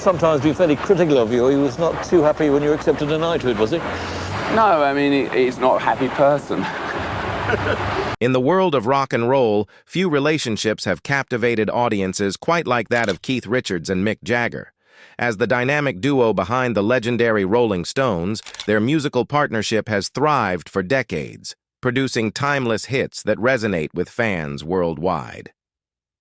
sometimes be fairly critical of you. He was not too happy when you accepted a knighthood, was he? No, I mean, he's not a happy person. In the world of rock and roll, few relationships have captivated audiences quite like that of Keith Richards and Mick Jagger. As the dynamic duo behind the legendary Rolling Stones, their musical partnership has thrived for decades, producing timeless hits that resonate with fans worldwide.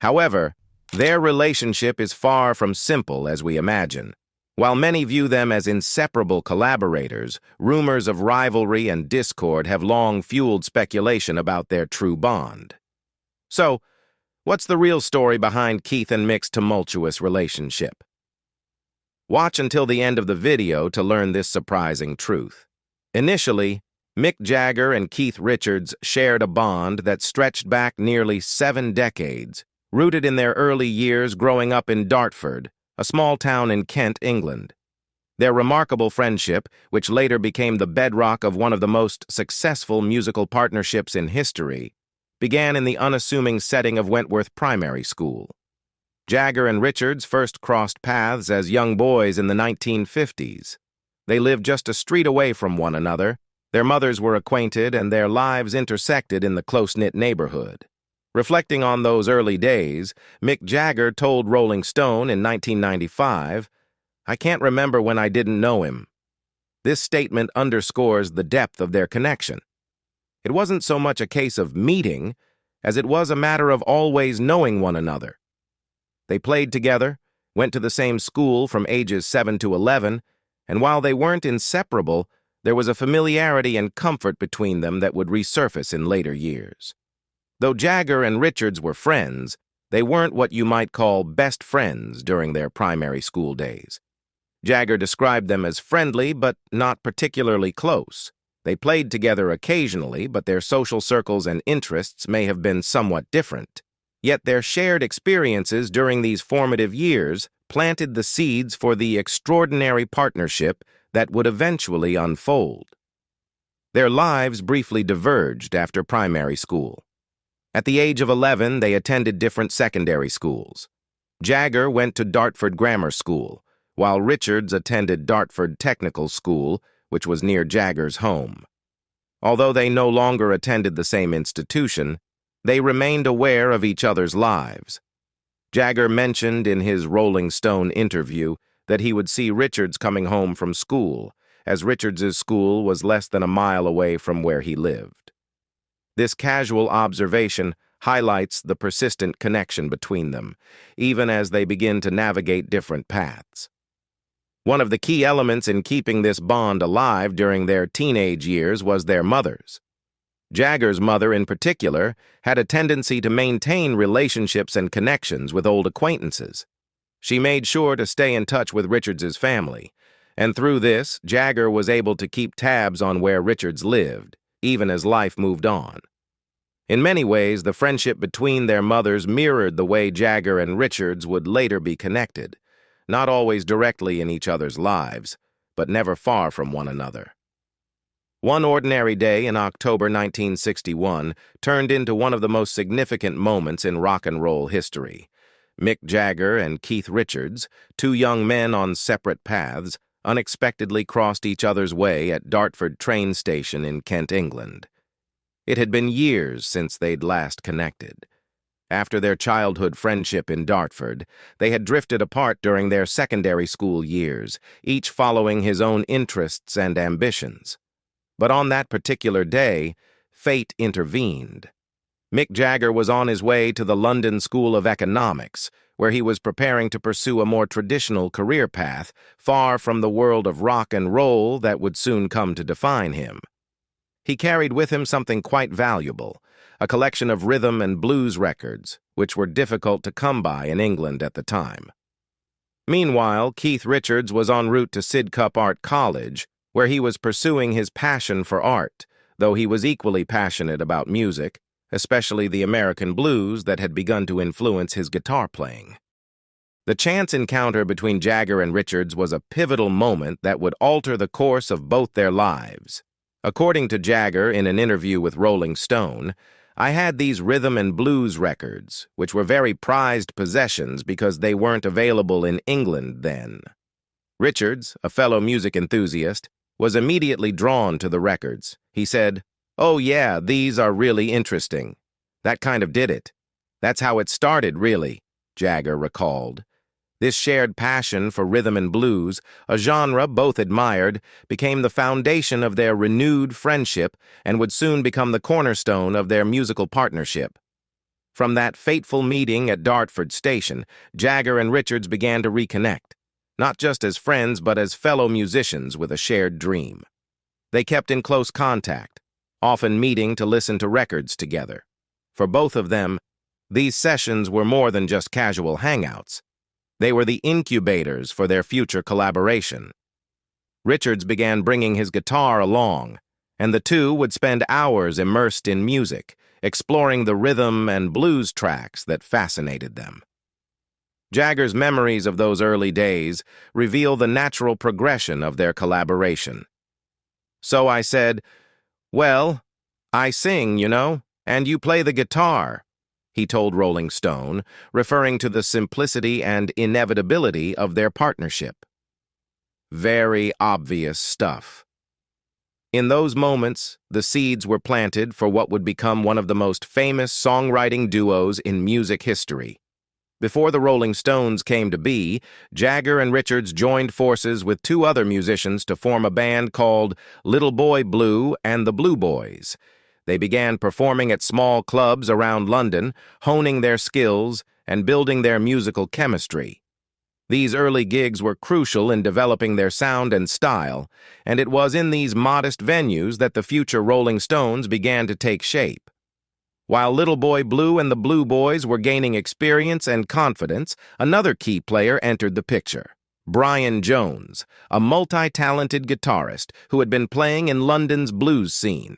However, their relationship is far from simple as we imagine. While many view them as inseparable collaborators, rumors of rivalry and discord have long fueled speculation about their true bond. So, what's the real story behind Keith and Mick's tumultuous relationship? Watch until the end of the video to learn this surprising truth. Initially, Mick Jagger and Keith Richards shared a bond that stretched back nearly 7 decades, rooted in their early years growing up in Dartford, a small town in Kent, England. Their remarkable friendship, which later became the bedrock of one of the most successful musical partnerships in history, began in the unassuming setting of Wentworth Primary School. Jagger and Richards first crossed paths as young boys in the 1950s. They lived just a street away from one another, their mothers were acquainted, and their lives intersected in the close-knit neighborhood. Reflecting on those early days, Mick Jagger told Rolling Stone in 1995, "I can't remember when I didn't know him." This statement underscores the depth of their connection. It wasn't so much a case of meeting as it was a matter of always knowing one another. They played together, went to the same school from ages 7 to 11, and while they weren't inseparable, there was a familiarity and comfort between them that would resurface in later years. Though Jagger and Richards were friends, they weren't what you might call best friends during their primary school days. Jagger described them as friendly but not particularly close. They played together occasionally, but their social circles and interests may have been somewhat different. Yet their shared experiences during these formative years planted the seeds for the extraordinary partnership that would eventually unfold. Their lives briefly diverged after primary school. At the age of 11, they attended different secondary schools. Jagger went to Dartford Grammar School, while Richards attended Dartford Technical School, which was near Jagger's home. Although they no longer attended the same institution, they remained aware of each other's lives. Jagger mentioned in his Rolling Stone interview that he would see Richards coming home from school, as Richards's school was less than a mile away from where he lived. This casual observation highlights the persistent connection between them, even as they begin to navigate different paths. One of the key elements in keeping this bond alive during their teenage years was their mothers. Jagger's mother, in particular, had a tendency to maintain relationships and connections with old acquaintances. She made sure to stay in touch with Richards's family, and through this, Jagger was able to keep tabs on where Richards lived, even as life moved on. In many ways, the friendship between their mothers mirrored the way Jagger and Richards would later be connected, not always directly in each other's lives, but never far from one another. One ordinary day in October 1961 turned into one of the most significant moments in rock and roll history. Mick Jagger and Keith Richards, two young men on separate paths, unexpectedly crossed each other's way at Dartford train station in Kent, England. It had been years since they'd last connected. After their childhood friendship in Dartford, they had drifted apart during their secondary school years, each following his own interests and ambitions. But on that particular day, fate intervened. Mick Jagger was on his way to the London School of Economics, where he was preparing to pursue a more traditional career path, far from the world of rock and roll that would soon come to define him. He carried with him something quite valuable, a collection of rhythm and blues records, which were difficult to come by in England at the time. Meanwhile, Keith Richards was en route to Sidcup Art College, where he was pursuing his passion for art, though he was equally passionate about music, especially the American blues that had begun to influence his guitar playing. The chance encounter between Jagger and Richards was a pivotal moment that would alter the course of both their lives. According to Jagger in an interview with Rolling Stone, I had these rhythm and blues records, which were very prized possessions because they weren't available in England then. Richards, a fellow music enthusiast, was immediately drawn to the records. He said, "Oh yeah, these are really interesting." That kind of did it. That's how it started, really, Jagger recalled. This shared passion for rhythm and blues, a genre both admired, became the foundation of their renewed friendship and would soon become the cornerstone of their musical partnership. From that fateful meeting at Dartford Station, Jagger and Richards began to reconnect, not just as friends but as fellow musicians with a shared dream. They kept in close contact, often meeting to listen to records together. For both of them, these sessions were more than just casual hangouts. They were the incubators for their future collaboration. Richards began bringing his guitar along, and the two would spend hours immersed in music, exploring the rhythm and blues tracks that fascinated them. Jagger's memories of those early days reveal the natural progression of their collaboration. "So I said, 'Well, I sing, you know, and you play the guitar,'" he told Rolling Stone, referring to the simplicity and inevitability of their partnership. Very obvious stuff. In those moments, the seeds were planted for what would become one of the most famous songwriting duos in music history. Before the Rolling Stones came to be, Jagger and Richards joined forces with two other musicians to form a band called Little Boy Blue and the Blue Boys. They began performing at small clubs around London, honing their skills and building their musical chemistry. These early gigs were crucial in developing their sound and style, and it was in these modest venues that the future Rolling Stones began to take shape. While Little Boy Blue and the Blue Boys were gaining experience and confidence, another key player entered the picture: Brian Jones, a multi-talented guitarist who had been playing in London's blues scene.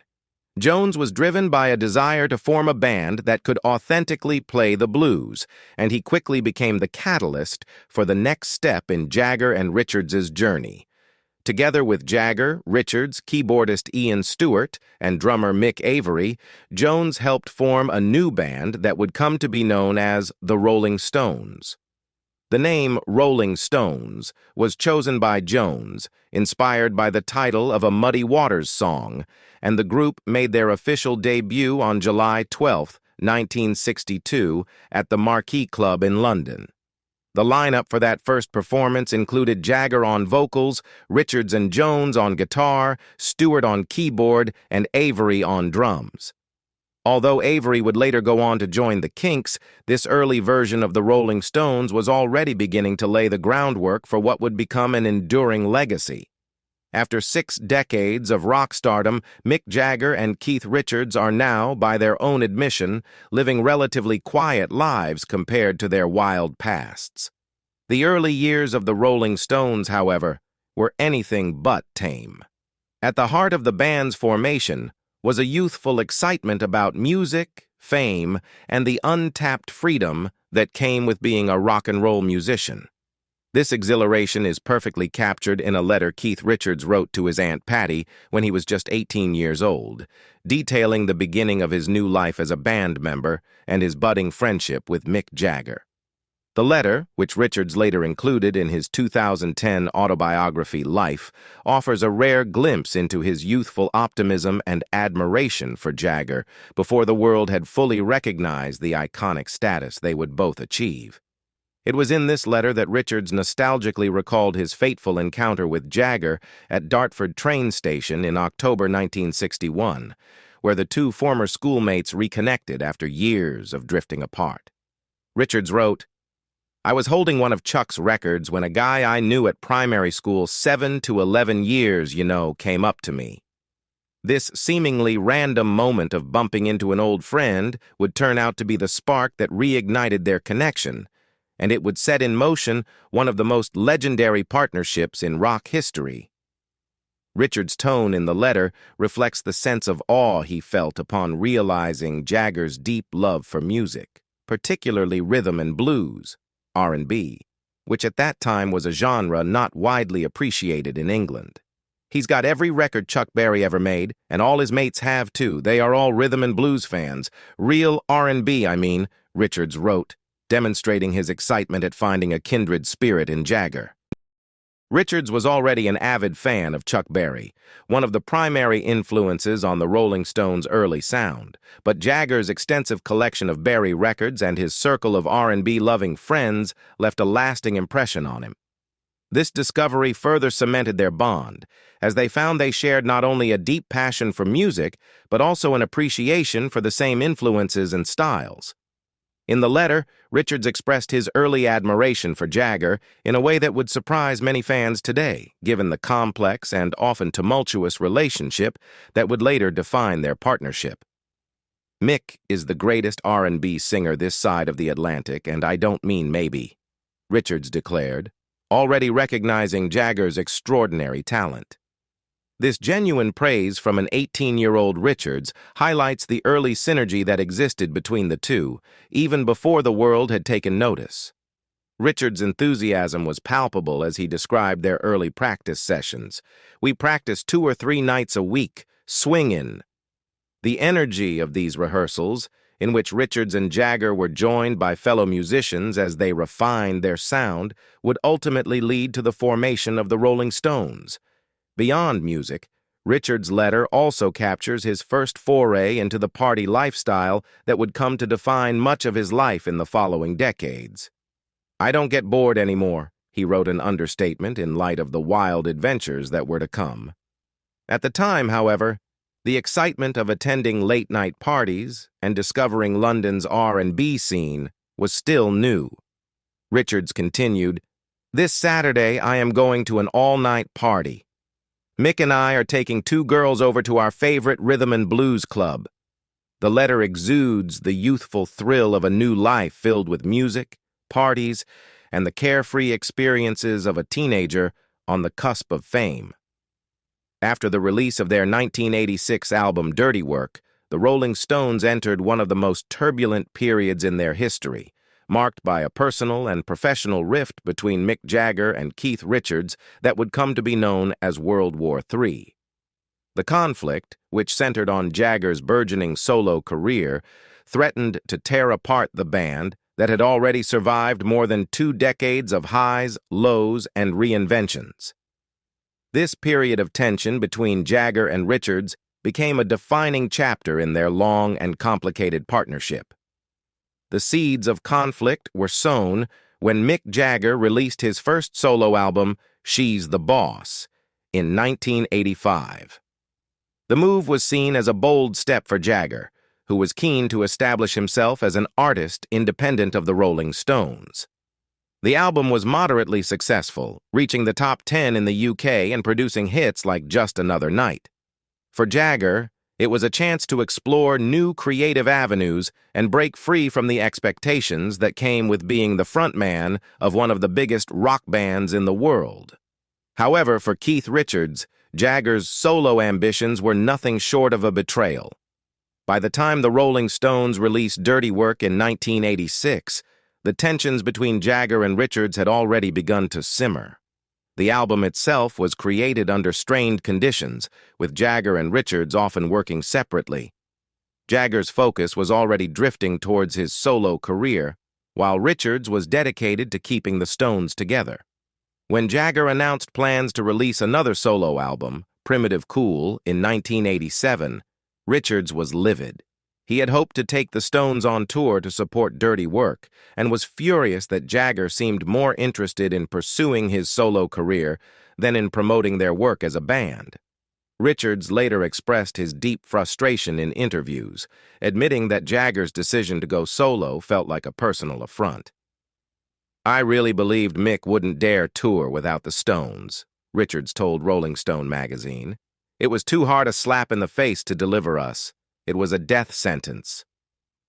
Jones was driven by a desire to form a band that could authentically play the blues, and he quickly became the catalyst for the next step in Jagger and Richards' journey. Together with Jagger, Richards, keyboardist Ian Stewart, and drummer Mick Avery, Jones helped form a new band that would come to be known as the Rolling Stones. The name Rolling Stones was chosen by Jones, inspired by the title of a Muddy Waters song, and the group made their official debut on July 12, 1962, at the Marquee Club in London. The lineup for that first performance included Jagger on vocals, Richards and Jones on guitar, Stewart on keyboard, and Avery on drums. Although Avery would later go on to join the Kinks, this early version of the Rolling Stones was already beginning to lay the groundwork for what would become an enduring legacy. After 6 decades of rock stardom, Mick Jagger and Keith Richards are now, by their own admission, living relatively quiet lives compared to their wild pasts. The early years of the Rolling Stones, however, were anything but tame. At the heart of the band's formation was a youthful excitement about music, fame, and the untapped freedom that came with being a rock and roll musician. This exhilaration is perfectly captured in a letter Keith Richards wrote to his Aunt Patty when he was just 18 years old, detailing the beginning of his new life as a band member and his budding friendship with Mick Jagger. The letter, which Richards later included in his 2010 autobiography Life, offers a rare glimpse into his youthful optimism and admiration for Jagger before the world had fully recognized the iconic status they would both achieve. It was in this letter that Richards nostalgically recalled his fateful encounter with Jagger at Dartford train station in October 1961, where the two former schoolmates reconnected after years of drifting apart. Richards wrote, "I was holding one of Chuck's records when a guy I knew at primary school 7 to 11 years, came up to me. This seemingly random moment of bumping into an old friend would turn out to be the spark that reignited their connection, and it would set in motion one of the most legendary partnerships in rock history." Richards' tone in the letter reflects the sense of awe he felt upon realizing Jagger's deep love for music, particularly rhythm and blues, R&B, which at that time was a genre not widely appreciated in England. He's got every record Chuck Berry ever made, and all his mates have too. They are all rhythm and blues fans. Real R&B, I mean, Richards wrote, demonstrating his excitement at finding a kindred spirit in Jagger. Richards was already an avid fan of Chuck Berry, one of the primary influences on the Rolling Stones' early sound, but Jagger's extensive collection of Berry records and his circle of R&B-loving friends left a lasting impression on him. This discovery further cemented their bond, as they found they shared not only a deep passion for music, but also an appreciation for the same influences and styles. In the letter, Richards expressed his early admiration for Jagger in a way that would surprise many fans today, given the complex and often tumultuous relationship that would later define their partnership. "Mick is the greatest R&B singer this side of the Atlantic, and I don't mean maybe," Richards declared, already recognizing Jagger's extraordinary talent. This genuine praise from an 18-year-old Richards highlights the early synergy that existed between the two, even before the world had taken notice. Richards' enthusiasm was palpable as he described their early practice sessions. "We practiced 2 or 3 nights a week, swingin'." The energy of these rehearsals, in which Richards and Jagger were joined by fellow musicians as they refined their sound, would ultimately lead to the formation of the Rolling Stones. Beyond music, Richards' letter also captures his first foray into the party lifestyle that would come to define much of his life in the following decades. "I don't get bored anymore," he wrote, an understatement in light of the wild adventures that were to come. At the time, however, the excitement of attending late-night parties and discovering London's R&B scene was still new. Richards continued, "This Saturday I am going to an all-night party. Mick and I are taking 2 girls over to our favorite rhythm and blues club." The letter exudes the youthful thrill of a new life filled with music, parties, and the carefree experiences of a teenager on the cusp of fame. After the release of their 1986 album Dirty Work, the Rolling Stones entered one of the most turbulent periods in their history, marked by a personal and professional rift between Mick Jagger and Keith Richards that would come to be known as World War III. The conflict, which centered on Jagger's burgeoning solo career, threatened to tear apart the band that had already survived more than 2 decades of highs, lows, and reinventions. This period of tension between Jagger and Richards became a defining chapter in their long and complicated partnership. The seeds of conflict were sown when Mick Jagger released his first solo album, She's the Boss, in 1985. The move was seen as a bold step for Jagger, who was keen to establish himself as an artist independent of the Rolling Stones. The album was moderately successful, reaching the top 10 in the UK and producing hits like Just Another Night. For Jagger, it was a chance to explore new creative avenues and break free from the expectations that came with being the frontman of one of the biggest rock bands in the world. However, for Keith Richards, Jagger's solo ambitions were nothing short of a betrayal. By the time the Rolling Stones released Dirty Work in 1986, the tensions between Jagger and Richards had already begun to simmer. The album itself was created under strained conditions, with Jagger and Richards often working separately. Jagger's focus was already drifting towards his solo career, while Richards was dedicated to keeping the Stones together. When Jagger announced plans to release another solo album, Primitive Cool, in 1987, Richards was livid. He had hoped to take the Stones on tour to support Dirty Work, and was furious that Jagger seemed more interested in pursuing his solo career than in promoting their work as a band. Richards later expressed his deep frustration in interviews, admitting that Jagger's decision to go solo felt like a personal affront. "I really believed Mick wouldn't dare tour without the Stones," Richards told Rolling Stone magazine. "It was too hard a slap in the face to deliver us. It was a death sentence."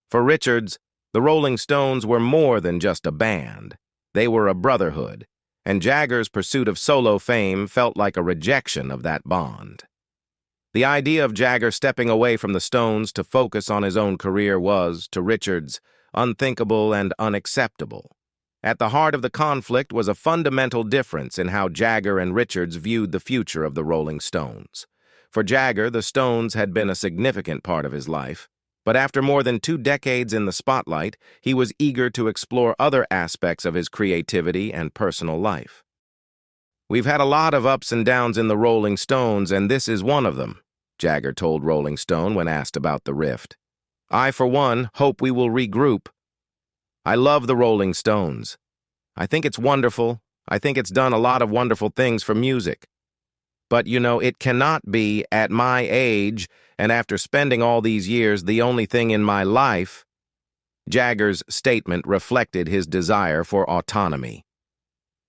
For Richards, the Rolling Stones were more than just a band. They were a brotherhood, and Jagger's pursuit of solo fame felt like a rejection of that bond. The idea of Jagger stepping away from the Stones to focus on his own career was, to Richards, unthinkable and unacceptable. At the heart of the conflict was a fundamental difference in how Jagger and Richards viewed the future of the Rolling Stones. For Jagger, the Stones had been a significant part of his life, but after more than 2 decades in the spotlight, he was eager to explore other aspects of his creativity and personal life. "We've had a lot of ups and downs in the Rolling Stones, and this is one of them," Jagger told Rolling Stone when asked about the rift. "I, for one, hope we will regroup. I love the Rolling Stones. I think it's wonderful. I think it's done a lot of wonderful things for music. But, it cannot be, at my age, and after spending all these years, the only thing in my life." Jagger's statement reflected his desire for autonomy.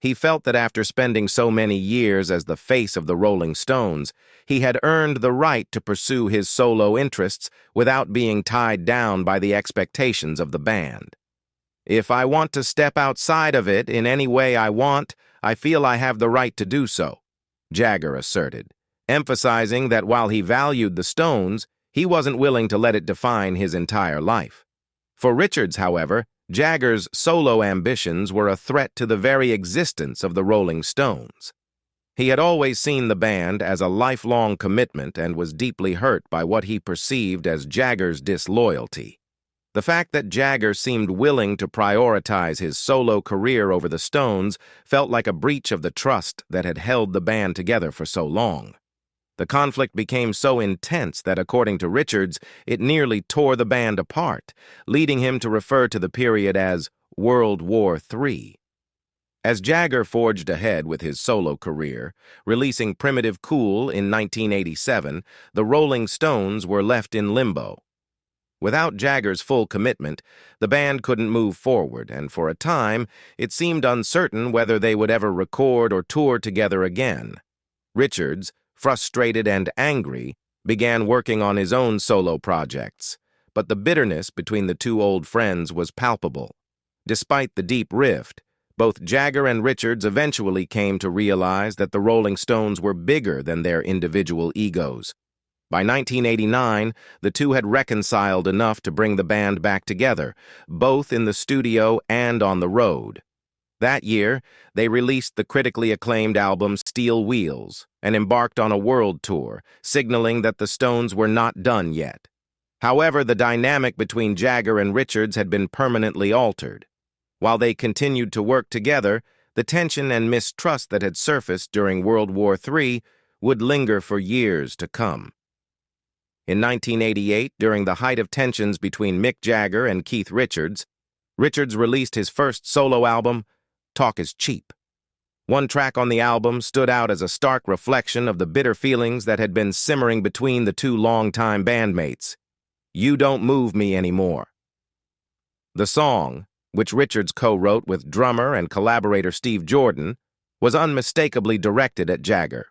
He felt that after spending so many years as the face of the Rolling Stones, he had earned the right to pursue his solo interests without being tied down by the expectations of the band. "If I want to step outside of it in any way I want, I feel I have the right to do so," Jagger asserted, emphasizing that while he valued the Stones, he wasn't willing to let it define his entire life. For Richards, however, Jagger's solo ambitions were a threat to the very existence of the Rolling Stones. He had always seen the band as a lifelong commitment and was deeply hurt by what he perceived as Jagger's disloyalty. The fact that Jagger seemed willing to prioritize his solo career over the Stones felt like a breach of the trust that had held the band together for so long. The conflict became so intense that, according to Richards, it nearly tore the band apart, leading him to refer to the period as World War III. As Jagger forged ahead with his solo career, releasing Primitive Cool in 1987, the Rolling Stones were left in limbo. Without Jagger's full commitment, the band couldn't move forward, and for a time, it seemed uncertain whether they would ever record or tour together again. Richards, frustrated and angry, began working on his own solo projects, but the bitterness between the two old friends was palpable. Despite the deep rift, both Jagger and Richards eventually came to realize that the Rolling Stones were bigger than their individual egos. By 1989, the two had reconciled enough to bring the band back together, both in the studio and on the road. That year, they released the critically acclaimed album Steel Wheels and embarked on a world tour, signaling that the Stones were not done yet. However, the dynamic between Jagger and Richards had been permanently altered. While they continued to work together, the tension and mistrust that had surfaced during World War III would linger for years to come. In 1988, during the height of tensions between Mick Jagger and Keith Richards, Richards released his first solo album, Talk Is Cheap. One track on the album stood out as a stark reflection of the bitter feelings that had been simmering between the two longtime bandmates, You Don't Move Me Anymore. The song, which Richards co-wrote with drummer and collaborator Steve Jordan, was unmistakably directed at Jagger.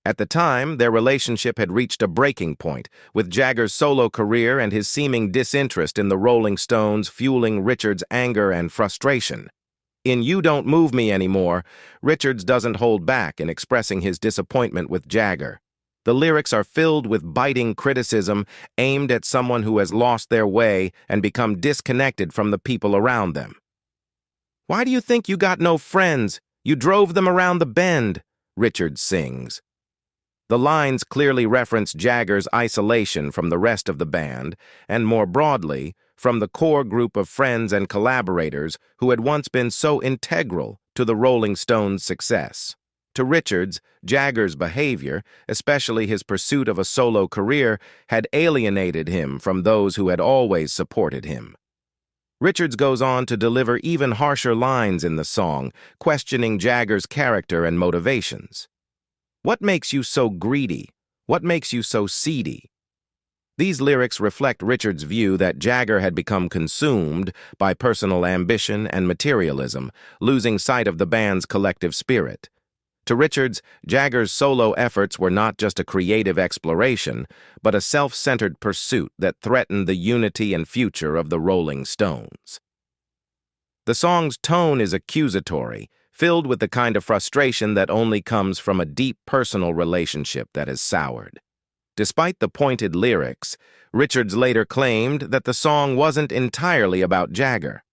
At the time, their relationship had reached a breaking point, with Jagger's solo career and his seeming disinterest in the Rolling Stones fueling Richards' anger and frustration. In You Don't Move Me Anymore, Richards doesn't hold back in expressing his disappointment with Jagger. The lyrics are filled with biting criticism aimed at someone who has lost their way and become disconnected from the people around them. "Why do you think you got no friends? You drove them around the bend," Richards sings. The lines clearly reference Jagger's isolation from the rest of the band, and more broadly, from the core group of friends and collaborators who had once been so integral to the Rolling Stones' success. To Richards, Jagger's behavior, especially his pursuit of a solo career, had alienated him from those who had always supported him. Richards goes on to deliver even harsher lines in the song, questioning Jagger's character and motivations. "What makes you so greedy? What makes you so seedy?" These lyrics reflect Richards' view that Jagger had become consumed by personal ambition and materialism, losing sight of the band's collective spirit. To Richards, Jagger's solo efforts were not just a creative exploration, but a self-centered pursuit that threatened the unity and future of the Rolling Stones. The song's tone is accusatory, filled with the kind of frustration that only comes from a deep personal relationship that has soured. Despite the pointed lyrics, Richards later claimed that the song wasn't entirely about Jagger.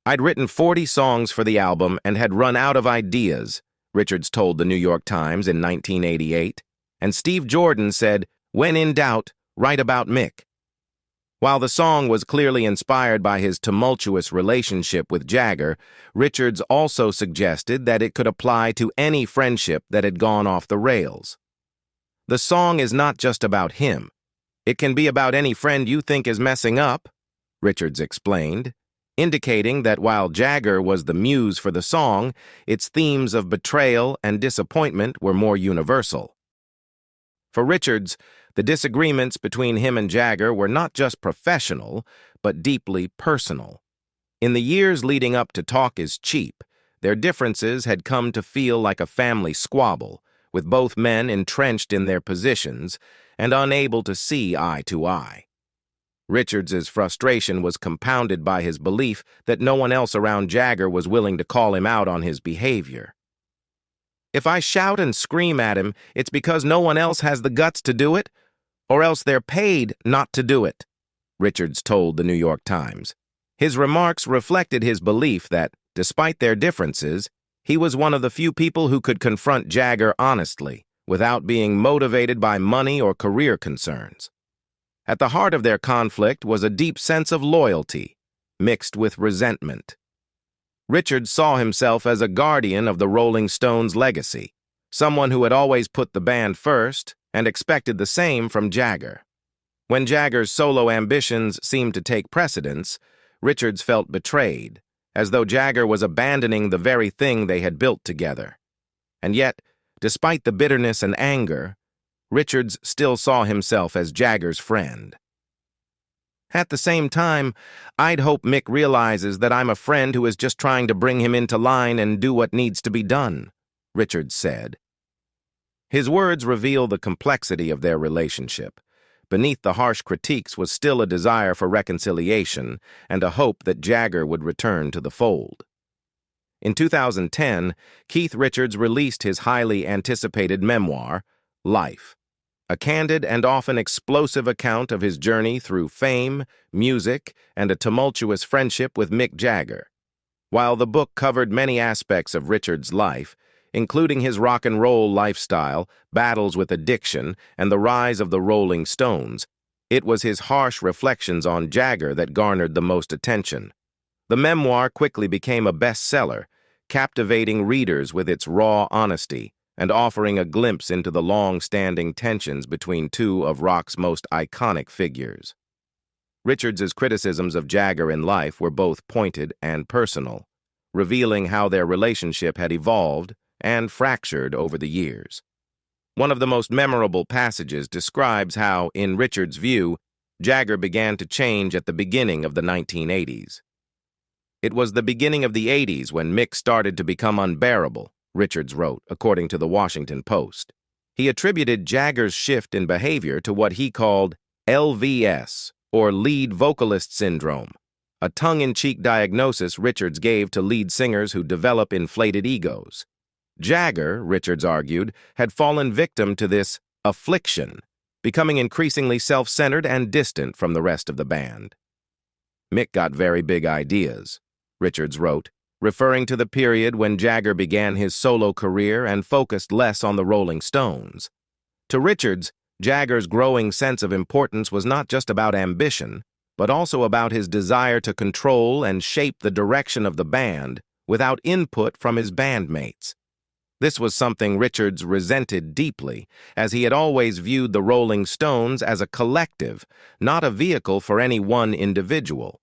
"I'd written 40 songs for the album and had run out of ideas," Richards told the New York Times in 1988, and Steve Jordan said, "When in doubt, write about Mick." While the song was clearly inspired by his tumultuous relationship with Jagger, Richards also suggested that it could apply to any friendship that had gone off the rails. "The song is not just about him. It can be about any friend you think is messing up," Richards explained, indicating that while Jagger was the muse for the song, its themes of betrayal and disappointment were more universal. For Richards, the disagreements between him and Jagger were not just professional, but deeply personal. In the years leading up to Talk Is Cheap, their differences had come to feel like a family squabble, with both men entrenched in their positions and unable to see eye to eye. Richards's frustration was compounded by his belief that no one else around Jagger was willing to call him out on his behavior. "If I shout and scream at him, it's because no one else has the guts to do it, or else they're paid not to do it," Richards told the New York Times. His remarks reflected his belief that, despite their differences, he was one of the few people who could confront Jagger honestly, without being motivated by money or career concerns. At the heart of their conflict was a deep sense of loyalty, mixed with resentment. Richards saw himself as a guardian of the Rolling Stones' legacy, someone who had always put the band first and expected the same from Jagger. When Jagger's solo ambitions seemed to take precedence, Richards felt betrayed, as though Jagger was abandoning the very thing they had built together. And yet, despite the bitterness and anger, Richards still saw himself as Jagger's friend. "At the same time, I'd hope Mick realizes that I'm a friend who is just trying to bring him into line and do what needs to be done," Richards said. His words reveal the complexity of their relationship. Beneath the harsh critiques was still a desire for reconciliation and a hope that Jagger would return to the fold. In 2010, Keith Richards released his highly anticipated memoir, Life, a candid and often explosive account of his journey through fame, music, and a tumultuous friendship with Mick Jagger. While the book covered many aspects of Richards' life, including his rock and roll lifestyle, battles with addiction, and the rise of the Rolling Stones, it was his harsh reflections on Jagger that garnered the most attention. The memoir quickly became a bestseller, captivating readers with its raw honesty and offering a glimpse into the long-standing tensions between two of rock's most iconic figures. Richards's criticisms of Jagger in life were both pointed and personal, revealing how their relationship had evolved and fractured over the years. One of the most memorable passages describes how, in Richards' view, Jagger began to change at the beginning of the 1980s. "It was the beginning of the 80s when Mick started to become unbearable," Richards wrote, according to the Washington Post. He attributed Jagger's shift in behavior to what he called LVS, or lead vocalist syndrome, a tongue-in-cheek diagnosis Richards gave to lead singers who develop inflated egos. Jagger, Richards argued, had fallen victim to this affliction, becoming increasingly self-centered and distant from the rest of the band. "Mick got very big ideas," Richards wrote, referring to the period when Jagger began his solo career and focused less on the Rolling Stones. To Richards, Jagger's growing sense of importance was not just about ambition, but also about his desire to control and shape the direction of the band without input from his bandmates. This was something Richards resented deeply, as he had always viewed the Rolling Stones as a collective, not a vehicle for any one individual.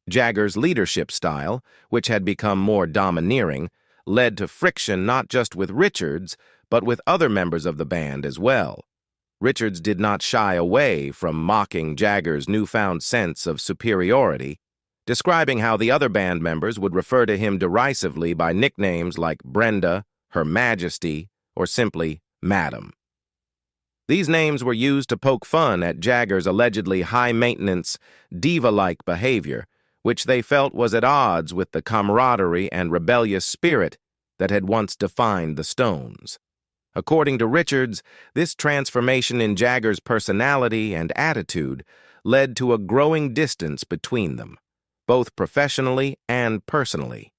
Jagger's leadership style, which had become more domineering, led to friction not just with Richards, but with other members of the band as well. Richards did not shy away from mocking Jagger's newfound sense of superiority, describing how the other band members would refer to him derisively by nicknames like Brenda, Her Majesty, or simply Madam. These names were used to poke fun at Jagger's allegedly high-maintenance, diva-like behavior, which they felt was at odds with the camaraderie and rebellious spirit that had once defined the Stones. According to Richards, this transformation in Jagger's personality and attitude led to a growing distance between them, both professionally and personally.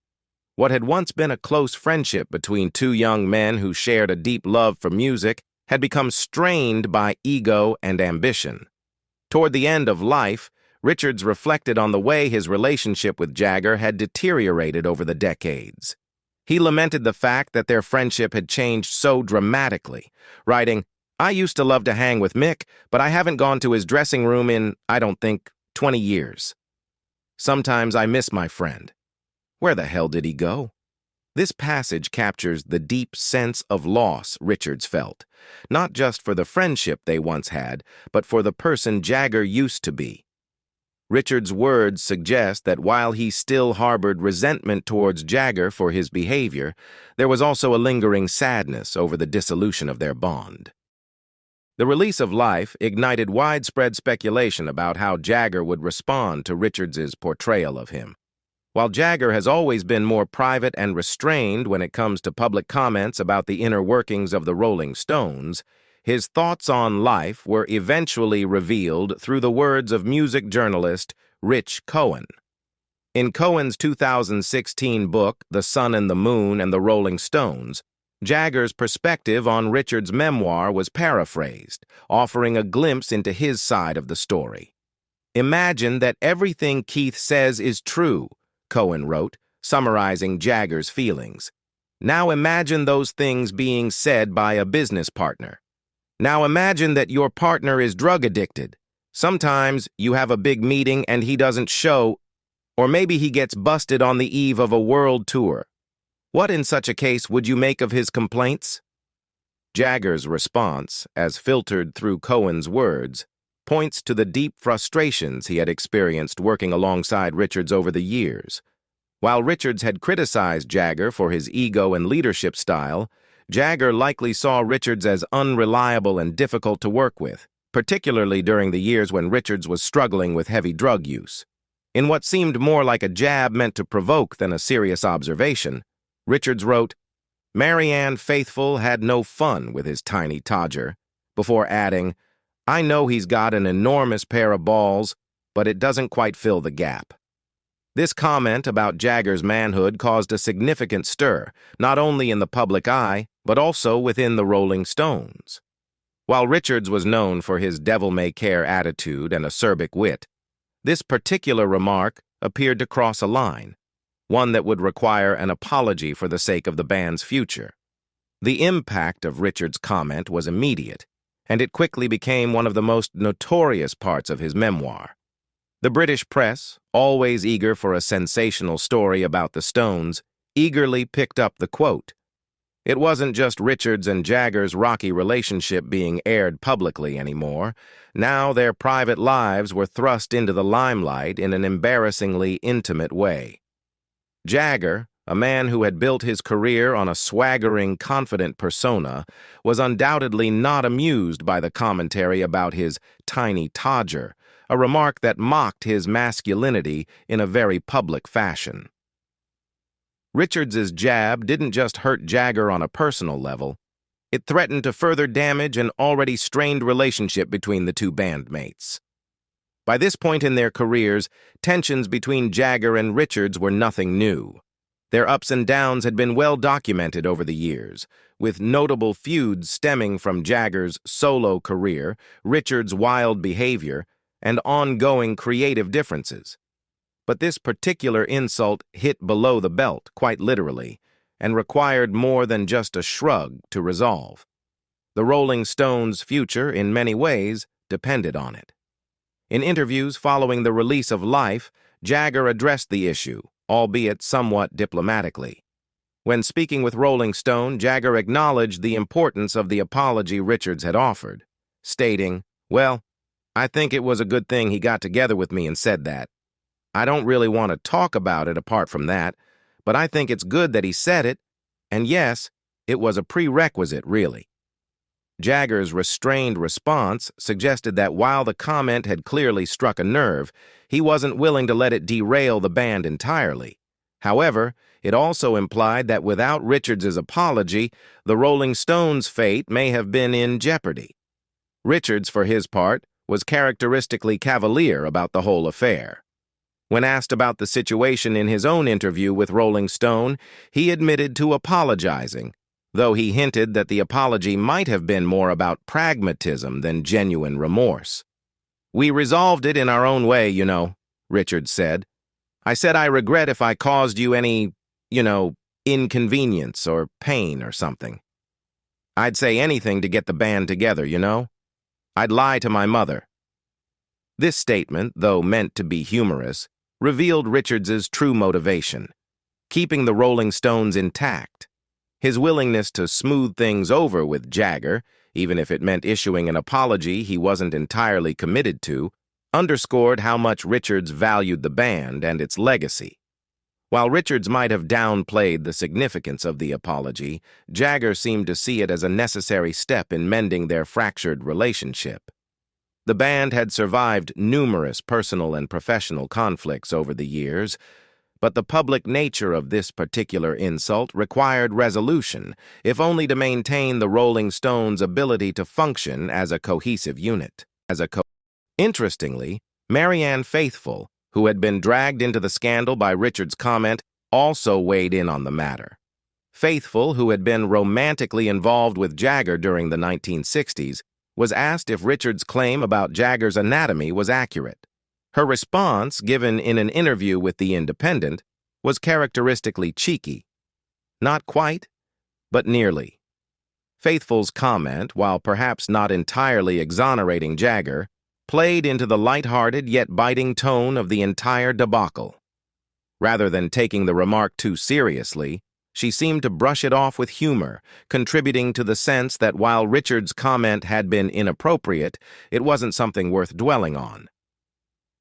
What had once been a close friendship between two young men who shared a deep love for music had become strained by ego and ambition. Toward the end of life, Richards reflected on the way his relationship with Jagger had deteriorated over the decades. He lamented the fact that their friendship had changed so dramatically, writing, "I used to love to hang with Mick, but I haven't gone to his dressing room in, I don't think, 20 years. Sometimes I miss my friend. Where the hell did he go?" This passage captures the deep sense of loss Richards felt, not just for the friendship they once had, but for the person Jagger used to be. Richards' words suggest that while he still harbored resentment towards Jagger for his behavior, there was also a lingering sadness over the dissolution of their bond. The release of Life ignited widespread speculation about how Jagger would respond to Richards' portrayal of him. While Jagger has always been more private and restrained when it comes to public comments about the inner workings of the Rolling Stones, his thoughts on life were eventually revealed through the words of music journalist Rich Cohen. In Cohen's 2016 book, The Sun and the Moon and the Rolling Stones, Jagger's perspective on Richards' memoir was paraphrased, offering a glimpse into his side of the story. "Imagine that everything Keith says is true," Cohen wrote, summarizing Jagger's feelings. "Now imagine those things being said by a business partner. Now imagine that your partner is drug addicted. Sometimes you have a big meeting and he doesn't show, or maybe he gets busted on the eve of a world tour. What in such a case would you make of his complaints?" Jagger's response, as filtered through Cohen's words, points to the deep frustrations he had experienced working alongside Richards over the years. While Richards had criticized Jagger for his ego and leadership style, Jagger likely saw Richards as unreliable and difficult to work with, particularly during the years when Richards was struggling with heavy drug use. In what seemed more like a jab meant to provoke than a serious observation, Richards wrote, "Marianne Faithfull had no fun with his tiny todger," before adding, "I know he's got an enormous pair of balls, but it doesn't quite fill the gap." This comment about Jagger's manhood caused a significant stir, not only in the public eye, but also within the Rolling Stones. While Richards was known for his devil-may-care attitude and acerbic wit, this particular remark appeared to cross a line, one that would require an apology for the sake of the band's future. The impact of Richards' comment was immediate, and it quickly became one of the most notorious parts of his memoir. The British press, always eager for a sensational story about the Stones, eagerly picked up the quote. It wasn't just Richards and Jagger's rocky relationship being aired publicly anymore. Now their private lives were thrust into the limelight in an embarrassingly intimate way. Jagger, a man who had built his career on a swaggering, confident persona, was undoubtedly not amused by the commentary about his tiny todger, a remark that mocked his masculinity in a very public fashion. Richards's jab didn't just hurt Jagger on a personal level. It threatened to further damage an already strained relationship between the two bandmates. By this point in their careers, tensions between Jagger and Richards were nothing new. Their ups and downs had been well documented over the years, with notable feuds stemming from Jagger's solo career, Richards' wild behavior, and ongoing creative differences. But this particular insult hit below the belt, quite literally, and required more than just a shrug to resolve. The Rolling Stones' future, in many ways, depended on it. In interviews following the release of Life, Jagger addressed the issue, albeit somewhat diplomatically. When speaking with Rolling Stone, Jagger acknowledged the importance of the apology Richards had offered, stating, "Well, I think it was a good thing he got together with me and said that. I don't really want to talk about it apart from that, but I think it's good that he said it, and yes, it was a prerequisite, really." Jagger's restrained response suggested that while the comment had clearly struck a nerve, he wasn't willing to let it derail the band entirely. However, it also implied that without Richards' apology, the Rolling Stones' fate may have been in jeopardy. Richards, for his part, was characteristically cavalier about the whole affair. When asked about the situation in his own interview with Rolling Stone, he admitted to apologizing, though he hinted that the apology might have been more about pragmatism than genuine remorse. "We resolved it in our own way, Richards said. "I said I regret if I caused you any, inconvenience or pain or something. I'd say anything to get the band together, I'd lie to my mother." This statement, though meant to be humorous, revealed Richards's true motivation: keeping the Rolling Stones intact. His willingness to smooth things over with Jagger, even if it meant issuing an apology he wasn't entirely committed to, underscored how much Richards valued the band and its legacy. While Richards might have downplayed the significance of the apology, Jagger seemed to see it as a necessary step in mending their fractured relationship. The band had survived numerous personal and professional conflicts over the years, but the public nature of this particular insult required resolution, if only to maintain the Rolling Stones' ability to function as a cohesive unit. Interestingly, Marianne Faithfull, who had been dragged into the scandal by Richards' comment, also weighed in on the matter. Faithfull, who had been romantically involved with Jagger during the 1960s, was asked if Richards' claim about Jagger's anatomy was accurate. Her response, given in an interview with The Independent, was characteristically cheeky. Not quite, but nearly. Faithfull's comment, while perhaps not entirely exonerating Jagger, played into the light-hearted yet biting tone of the entire debacle. Rather than taking the remark too seriously, she seemed to brush it off with humor, contributing to the sense that while Richards' comment had been inappropriate, it wasn't something worth dwelling on.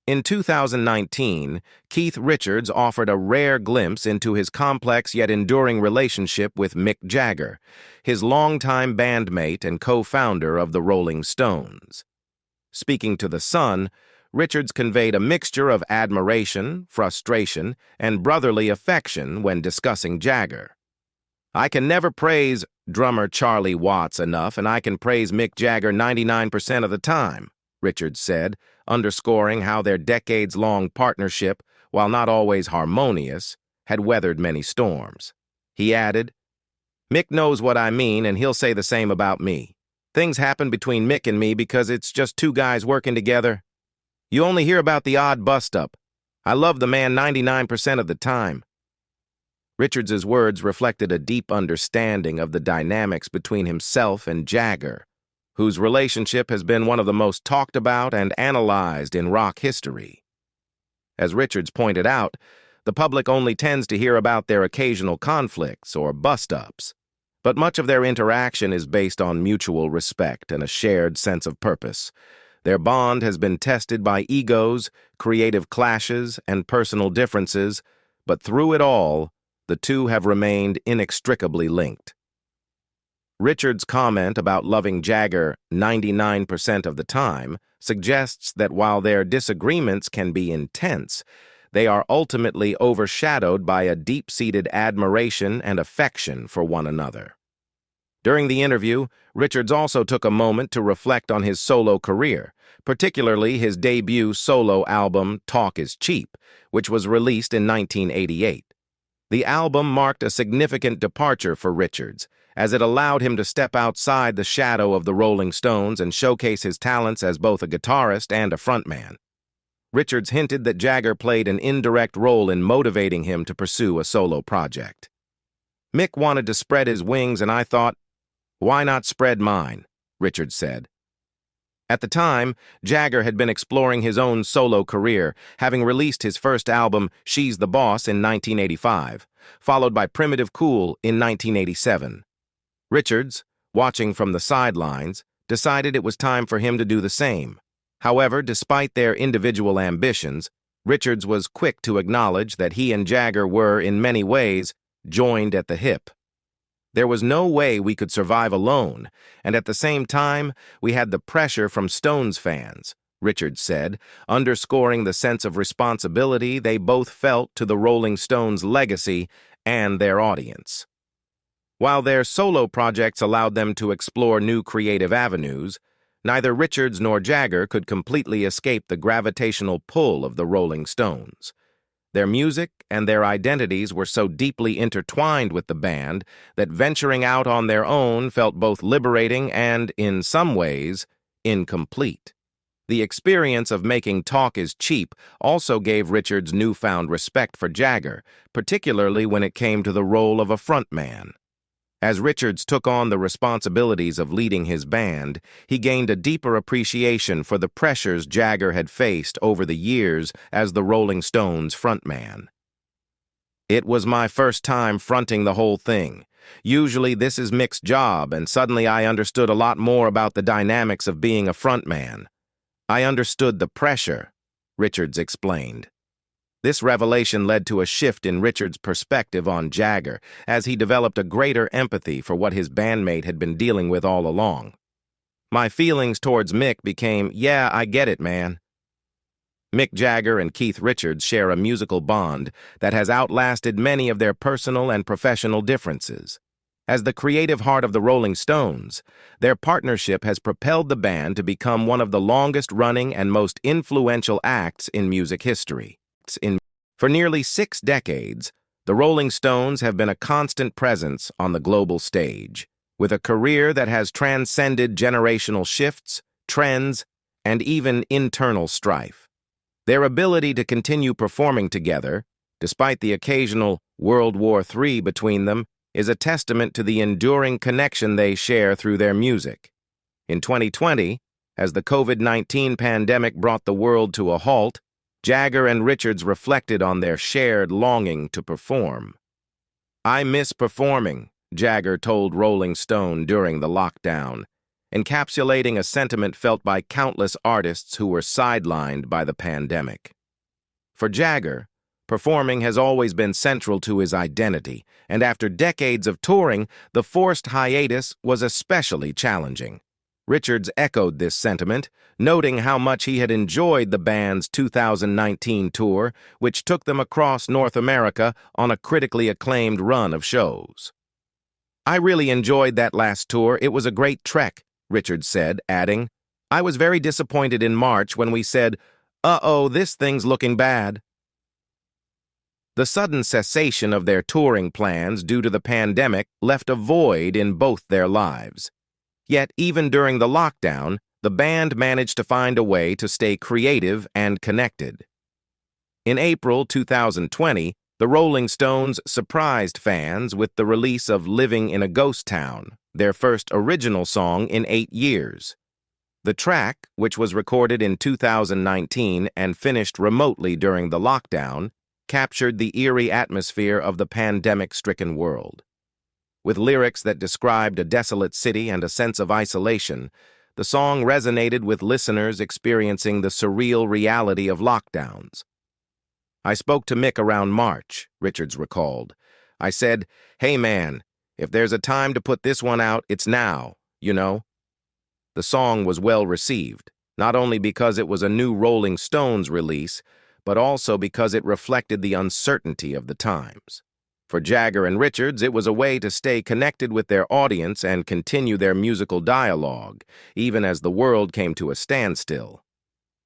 In 2019, Keith Richards offered a rare glimpse into his complex yet enduring relationship with Mick Jagger, his longtime bandmate and co-founder of the Rolling Stones. Speaking to The Sun, Richards conveyed a mixture of admiration, frustration, and brotherly affection when discussing Jagger. "I can never praise drummer Charlie Watts enough, and I can praise Mick Jagger 99% of the time," Richards said, underscoring how their decades-long partnership, while not always harmonious, had weathered many storms. He added, "Mick knows what I mean, and he'll say the same about me. Things happen between Mick and me because it's just two guys working together. You only hear about the odd bust-up. I love the man 99% of the time." Richards's words reflected a deep understanding of the dynamics between himself and Jagger, whose relationship has been one of the most talked about and analyzed in rock history. As Richards pointed out, the public only tends to hear about their occasional conflicts or bust-ups, but much of their interaction is based on mutual respect and a shared sense of purpose. Their bond has been tested by egos, creative clashes, and personal differences, but through it all, the two have remained inextricably linked. Richards' comment about loving Jagger 99% of the time suggests that while their disagreements can be intense, they are ultimately overshadowed by a deep-seated admiration and affection for one another. During the interview, Richards also took a moment to reflect on his solo career, particularly his debut solo album, Talk Is Cheap, which was released in 1988. The album marked a significant departure for Richards, as it allowed him to step outside the shadow of the Rolling Stones and showcase his talents as both a guitarist and a frontman. Richards hinted that Jagger played an indirect role in motivating him to pursue a solo project. "Mick wanted to spread his wings, and I thought, why not spread mine?" Richards said. At the time, Jagger had been exploring his own solo career, having released his first album, She's the Boss, in 1985, followed by Primitive Cool in 1987. Richards, watching from the sidelines, decided it was time for him to do the same. However, despite their individual ambitions, Richards was quick to acknowledge that he and Jagger were, in many ways, joined at the hip. "There was no way we could survive alone, and at the same time, we had the pressure from Stones fans," Richards said, underscoring the sense of responsibility they both felt to the Rolling Stones' legacy and their audience. While their solo projects allowed them to explore new creative avenues, Neither Richards nor Jagger could completely escape the gravitational pull of the Rolling Stones. Their music and their identities were so deeply intertwined with the band that venturing out on their own felt both liberating and, in some ways, incomplete. The experience of making Talk Is Cheap also gave Richards newfound respect for Jagger, particularly when it came to the role of a frontman. As Richards took on the responsibilities of leading his band, he gained a deeper appreciation for the pressures Jagger had faced over the years as the Rolling Stones frontman. "It was my first time fronting the whole thing. Usually this is Mick's job, and suddenly I understood a lot more about the dynamics of being a frontman. I understood the pressure," Richards explained. This revelation led to a shift in Richards' perspective on Jagger, as he developed a greater empathy for what his bandmate had been dealing with all along. "My feelings towards Mick became, yeah, I get it, man." Mick Jagger and Keith Richards share a musical bond that has outlasted many of their personal and professional differences. As the creative heart of the Rolling Stones, their partnership has propelled the band to become one of the longest-running and most influential acts in music history. For nearly 6 decades, the Rolling Stones have been a constant presence on the global stage, with a career that has transcended generational shifts, trends, and even internal strife. Their ability to continue performing together, despite the occasional World War III between them, is a testament to the enduring connection they share through their music. In 2020, as the COVID-19 pandemic brought the world to a halt, Jagger and Richards reflected on their shared longing to perform. "I miss performing," Jagger told Rolling Stone during the lockdown, encapsulating a sentiment felt by countless artists who were sidelined by the pandemic. For Jagger, performing has always been central to his identity, and after decades of touring, the forced hiatus was especially challenging. Richards echoed this sentiment, noting how much he had enjoyed the band's 2019 tour, which took them across North America on a critically acclaimed run of shows. "I really enjoyed that last tour. It was a great trek," Richards said, adding, "I was very disappointed in March when we said, 'Uh-oh, this thing's looking bad.'" The sudden cessation of their touring plans due to the pandemic left a void in both their lives. Yet, even during the lockdown, the band managed to find a way to stay creative and connected. In April 2020, the Rolling Stones surprised fans with the release of "Living in a Ghost Town," their first original song in 8 years. The track, which was recorded in 2019 and finished remotely during the lockdown, captured the eerie atmosphere of the pandemic-stricken world. With lyrics that described a desolate city and a sense of isolation, the song resonated with listeners experiencing the surreal reality of lockdowns. "I spoke to Mick around March," Richards recalled. "I said, 'Hey man, if there's a time to put this one out, it's now, you know?'" The song was well received, not only because it was a new Rolling Stones release, but also because it reflected the uncertainty of the times. For Jagger and Richards, it was a way to stay connected with their audience and continue their musical dialogue, even as the world came to a standstill.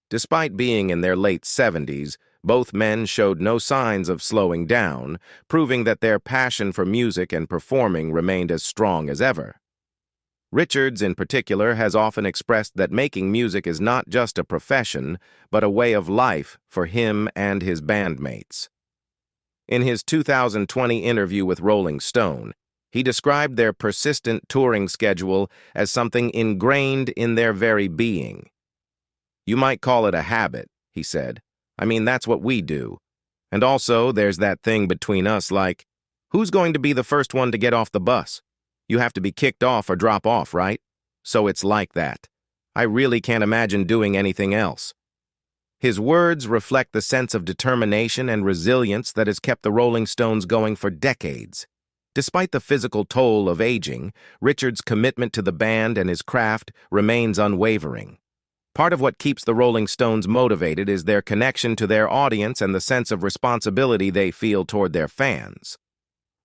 Despite being in their late 70s, both men showed no signs of slowing down, proving that their passion for music and performing remained as strong as ever. Richards, in particular, has often expressed that making music is not just a profession, but a way of life for him and his bandmates. In his 2020 interview with Rolling Stone, he described their persistent touring schedule as something ingrained in their very being. "You might call it a habit," he said. "I mean, that's what we do. And also, there's that thing between us like, who's going to be the first one to get off the bus? You have to be kicked off or drop off, right? So it's like that. I really can't imagine doing anything else." His words reflect the sense of determination and resilience that has kept the Rolling Stones going for decades. Despite the physical toll of aging, Richards' commitment to the band and his craft remains unwavering. Part of what keeps the Rolling Stones motivated is their connection to their audience and the sense of responsibility they feel toward their fans.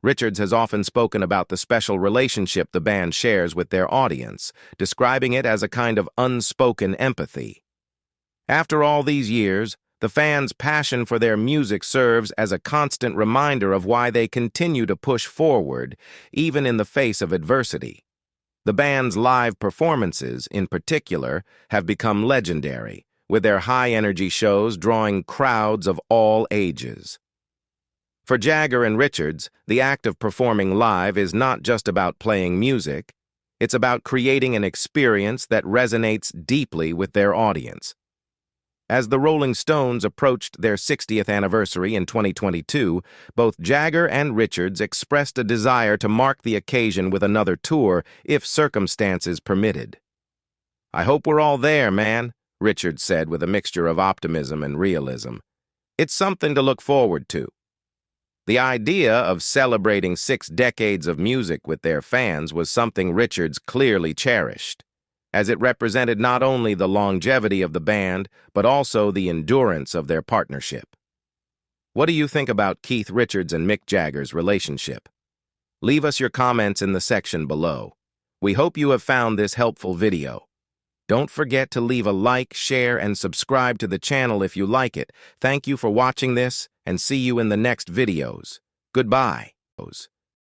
Richards has often spoken about the special relationship the band shares with their audience, describing it as a kind of unspoken empathy. After all these years, the fans' passion for their music serves as a constant reminder of why they continue to push forward, even in the face of adversity. The band's live performances, in particular, have become legendary, with their high-energy shows drawing crowds of all ages. For Jagger and Richards, the act of performing live is not just about playing music. It's about creating an experience that resonates deeply with their audience. As the Rolling Stones approached their 60th anniversary in 2022, both Jagger and Richards expressed a desire to mark the occasion with another tour if circumstances permitted. "I hope we're all there, man," Richards said with a mixture of optimism and realism. "It's something to look forward to." The idea of celebrating 6 decades of music with their fans was something Richards clearly cherished, as it represented not only the longevity of the band, but also the endurance of their partnership. What do you think about Keith Richards and Mick Jagger's relationship? Leave us your comments in the section below. We hope you have found this helpful video. Don't forget to leave a like, share, and subscribe to the channel if you like it. Thank you for watching this, and see you in the next videos. Goodbye.